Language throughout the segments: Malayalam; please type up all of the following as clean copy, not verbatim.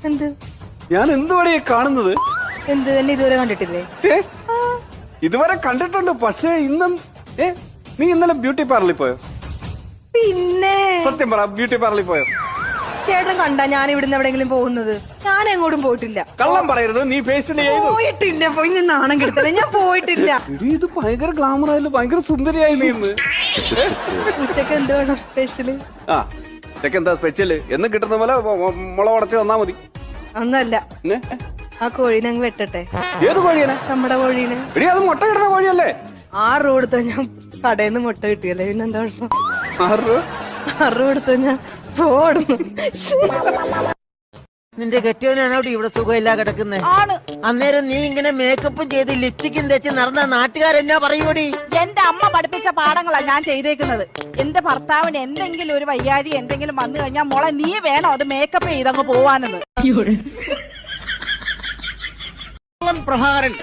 എന്ത് ഞാൻ എന്തുവാണ് കാണുന്നത്? എന്ത് എന്നെ ഇതുവരെ കണ്ടിട്ടില്ലേ? ഇതുവരെ കണ്ടിട്ടുണ്ട്, പക്ഷേ നീ ഇന്നലെ ബ്യൂട്ടി പാർലറിൽ പോയോ? പിന്നെ സത്യം പറ, ബ്യൂട്ടി പാർലറിൽ പോയോ? ചേട്ടൻ കണ്ടാ ഞാൻ ഇവിടുന്ന് എവിടെങ്കിലും പോകുന്നത്? ഞാൻ എങ്ങോട്ടും പോയിട്ടില്ല. കള്ളം പറയരുത്, നീ ഫേഷ്യൽ ചെയ്തു? പോയിട്ടില്ല, പോയി ഞാൻ നാണം കെടുത്തല്ലേ, ഞാൻ പോയിട്ടില്ല. ഇത് ഭയങ്കര ഗ്ലാമർ ആയാലും ഭയങ്കര സുന്ദരിയായി നീ ഇന്ന്. ഉച്ചക്ക് എന്ത് വേണം സ്പെഷ്യല്? എന്താ സ്പെഷ്യല്? എന്ന് കിട്ടുന്ന പോലെ മുള ഉടച്ച് തന്നാ മതി. ഒന്നല്ല, ആ കോഴീനെ അങ്ങ് വെട്ടട്ടെ. ഏത് കോഴിയാണ്? നമ്മുടെ കോഴീനെ. എടി, അത് മുട്ട കിട്ടുന്ന കോഴിയല്ലേ? 6 രൂപ കൊടുത്താ ഞാൻ കടയിൽ നിന്ന് മുട്ട കിട്ടിയല്ലേ, പിന്നെന്താ കുഴപ്പം? 6 രൂപ? 6 രൂപ കൊടുത്താ ഞാൻ ഓടുന്നു. നിന്റെ കെട്ടിയവനാണ് അവിടെ ഇവിടെ സുഖമില്ല കിടക്കുന്നത്. അന്നേരം നീ ഇങ്ങനെ മേക്കപ്പും ചെയ്ത് ലിപ്സ്റ്റിക്കും തേച്ച് നടന്ന നാട്ടുകാരെന്നാ പറയൂടി? എന്റെ അമ്മ പഠിപ്പിച്ച പാഠങ്ങളാ ഞാൻ ചെയ്തേക്കുന്നത്. എന്റെ ഭർത്താവിന് എന്തെങ്കിലും ഒരു വയ്യാഴി എന്തെങ്കിലും വന്നു കഴിഞ്ഞാൽ മോളെ നീ വേണോ അത് മേക്കപ്പ് ചെയ്തങ്ങ് പോവാനെന്ന്. പ്രഹാരൻ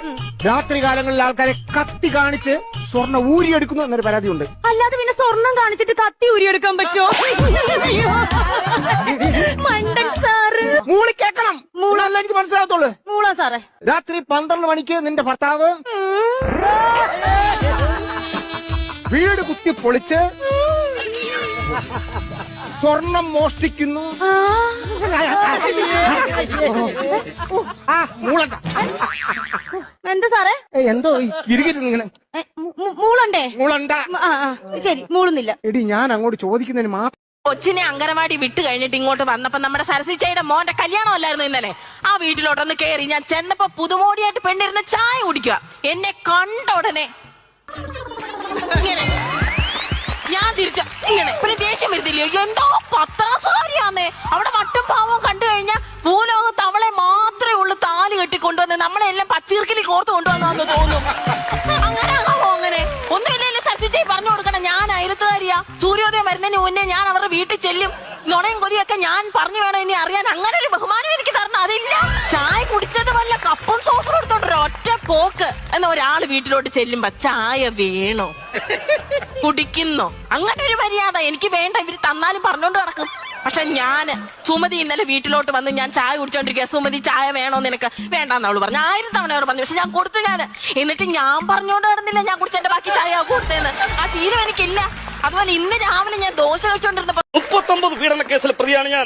രാത്രി കാലങ്ങളിൽ ആൾക്കാരെ കത്തി കാണിച്ച് സ്വർണ്ണ ഊരിയെടുക്കുന്നു എന്നൊരു പരാതിയുണ്ട്. അല്ലാതെ പിന്നെ സ്വർണം കാണിച്ചിട്ട് കത്തി ഊരിയെടുക്കാൻ പറ്റുമോ? മണ്ടൻ സാറ്. മൂളി കേക്കണം, മൂളല്ല എനിക്ക് മനസ്സിലാകത്തുള്ളൂ. മൂളാ സാറേ. രാത്രി 12 മണിക്ക് നിന്റെ ഭർത്താവ് വീട് കുത്തി പൊളിച്ച് സ്വർണം മോഷ്ടിക്കുന്നു. എന്താ സാറേ? എന്തോ ഇരിക്കുന്നു മൂളണ്ടേ? മൂളണ്ട. ശരി, മൂളുന്നില്ല. എടി, ഞാൻ അങ്ങോട്ട് ചോദിക്കുന്നതിന് മാത്രം. കൊച്ചിനെ അങ്കനവാടി വിട്ട് കഴിഞ്ഞിട്ട് ഇങ്ങോട്ട് വന്നപ്പോ നമ്മുടെ സരസിച്ചയുടെ മോന്റെ കല്യാണം അല്ലായിരുന്നു ഇന്നലെ. ആ വീട്ടിലോട്ടൊന്ന് കേറി ഞാൻ ചെന്നപ്പോ പുതുമോടിയായിട്ട് പെണ്ണിരുന്ന് ചായ കുടിക്കുക. എന്നെ കണ്ട ഉടനെ ഇങ്ങനെ ഞാൻ തിരിച്ച ഇങ്ങനെ പിന്നെ ദേഷ്യം വരുന്നില്ലയോ? എന്തോ പത്താസുകാരിയാന്നേ. അവിടെ മട്ടും പാവവും കണ്ടു കഴിഞ്ഞാൽ ഭൂലോകത്ത് അവളെ മാത്രമേ ഉള്ളൂ താലി കെട്ടിക്കൊണ്ടുവന്ന് നമ്മളെല്ലാം പച്ചീർക്കിലി കോർത്ത് കൊണ്ടുവന്നു തോന്നും. അങ്ങനെ അങ്ങനെ ഒന്നുമില്ലല്ലോ. സരസിച്ചേച്ചി പറഞ്ഞു കൊടുക്കണം, ഞാൻ അയലത്തുകാരിയാ. സൂര്യോദയം വരുന്നതിന് മുന്നേ ഞാൻ അവരുടെ വീട്ടിൽ ചെല്ലും. നുണയും കൊതിയൊക്കെ ഞാൻ പറഞ്ഞു വേണം ഇനി അറിയാൻ. അങ്ങനെ ഒരു ബഹുമാനം എനിക്ക് തരണം. അതില്ല. ചായ കുടിച്ചത് വല്ല കപ്പും സോസും എടുത്തോണ്ട് ഒറ്റ പോക്ക് എന്ന ഒരാള് വീട്ടിലോട്ട് ചെല്ലുമ്പോ ചായ വേണോ, കുടിക്കുന്നോ, അങ്ങനെ ഒരു മര്യാദ എനിക്ക് വേണ്ട. ഇവര് തന്നാലും പറഞ്ഞോണ്ട് നടക്കും. പക്ഷെ ഞാന് സുമതി ഇന്നലെ വീട്ടിലോട്ട് വന്ന് ഞാൻ ചായ കുടിച്ചോണ്ടിരിക്കുക. സുമതി ചായ വേണോ നിനക്ക്? വേണ്ടെന്ന് അവള് പറഞ്ഞു. 1000 തവണ അവള് പറഞ്ഞു. പക്ഷെ ഞാൻ കൊടുത്തു. എന്നിട്ട് ഞാൻ പറഞ്ഞോണ്ട് നടന്നില്ല ഞാൻ കുടിച്ചെന്റെ ബാക്കി ചായ കൊടുത്തേന്ന്. ആ ശീലം എനിക്കില്ല. അതുപോലെ ഇന്ന് രാവിലെ ഞാൻ ദോശ കഴിച്ചോണ്ടിരുന്നപ്പോ 39 പീഡന കേസിലെ പ്രതിയാണ് ഞാൻ.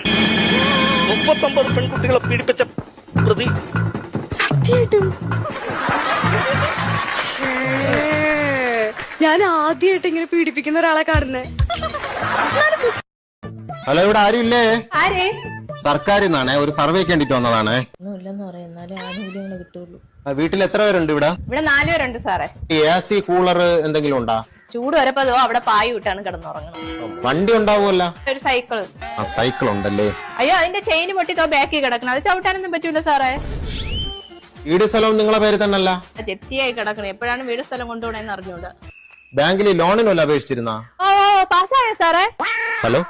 39 പെൺകുട്ടികളെ പീഡിപ്പിച്ച പ്രതി. സത്യമായിട്ടും ഞാൻ ആദ്യമായിട്ട് ഇങ്ങനെ പീഡിപ്പിക്കുന്ന ഒരാളെ കാണുന്നേ. ഹലോ, ഇവിടെ ആരും ഇല്ലേ? ആരേ? സർക്കാരിൽ നിന്നാണ് ഒരു സർവേക്ക് വേണ്ടിട്ട് വന്നതാണ്. വീട്ടിൽ എത്ര പേരുണ്ട്? ഇവിടെ 4 പേരുണ്ട് സാറേ. AC കൂളർ എന്തെങ്കിലും ഉണ്ടാ? ചൂട് വരപ്പോ അവിടെ പായ വിട്ടാണ് കിടന്നുറങ്ങണം. വണ്ടി ഉണ്ടാവുമല്ല? ഒരു സൈക്കിള്. സൈക്കിൾ ഉണ്ടല്ലേ? അയ്യോ, അതിന്റെ ചെയിൻ പൊട്ടിത്തോ ബാക്കി കിടക്കണം. അത് ചവിട്ടാനൊന്നും പറ്റൂല സാറേ. വീട് സ്ഥലവും നിങ്ങളെ പേര് തന്നെയല്ല? ചെത്തിയായി കിടക്കണം. എപ്പോഴാണ് വീട് സ്ഥലം കൊണ്ടുപോകണമെന്ന് അറിഞ്ഞൂടാ. ബാങ്കിൽ ലോണിനല്ല അപേക്ഷിച്ചിരുന്ന? ഓ, പാസ്സായോ സാറേ? ഹലോ,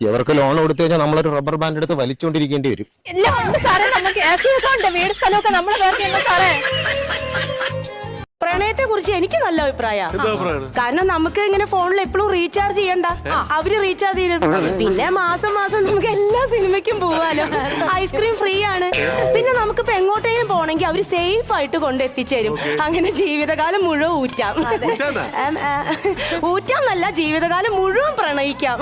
ഇവർക്ക് ലോൺ കൊടുത്തു കഴിഞ്ഞാൽ നമ്മളൊരു റബ്ബർ ബാൻഡ് എടുത്ത് വലിച്ചുകൊണ്ടിരിക്കേണ്ടി വരും. എല്ലാം ഉണ്ട് സാറേ. നമുക്ക് വീട് സ്ഥലമൊക്കെ നമ്മളെ പേർക്ക് സാറേ. പ്രണയത്തെ കുറിച്ച് എനിക്ക് നല്ല അഭിപ്രായമാണ്. കാരണം നമുക്ക് ഇങ്ങനെ ഫോണിൽ എപ്പോഴും റീചാർജ് ചെയ്യണ്ട, അവര് റീചാർജ് ചെയ്യും. പിന്നെ മാസം മാസം നമുക്ക് എല്ലാ സിനിമയ്ക്കും പോവാലോ. ഐസ്ക്രീം ഫ്രീ ആണ്. പിന്നെ നമുക്കിപ്പോ എങ്ങോട്ടെങ്കിലും പോണെങ്കിൽ അവര് സേഫ് ആയിട്ട് കൊണ്ടെത്തിച്ചേരും. അങ്ങനെ ജീവിതകാലം മുഴുവൻ ഊറ്റാം. ഊറ്റാന്നല്ല, ജീവിതകാലം മുഴുവൻ പ്രണയിക്കാം.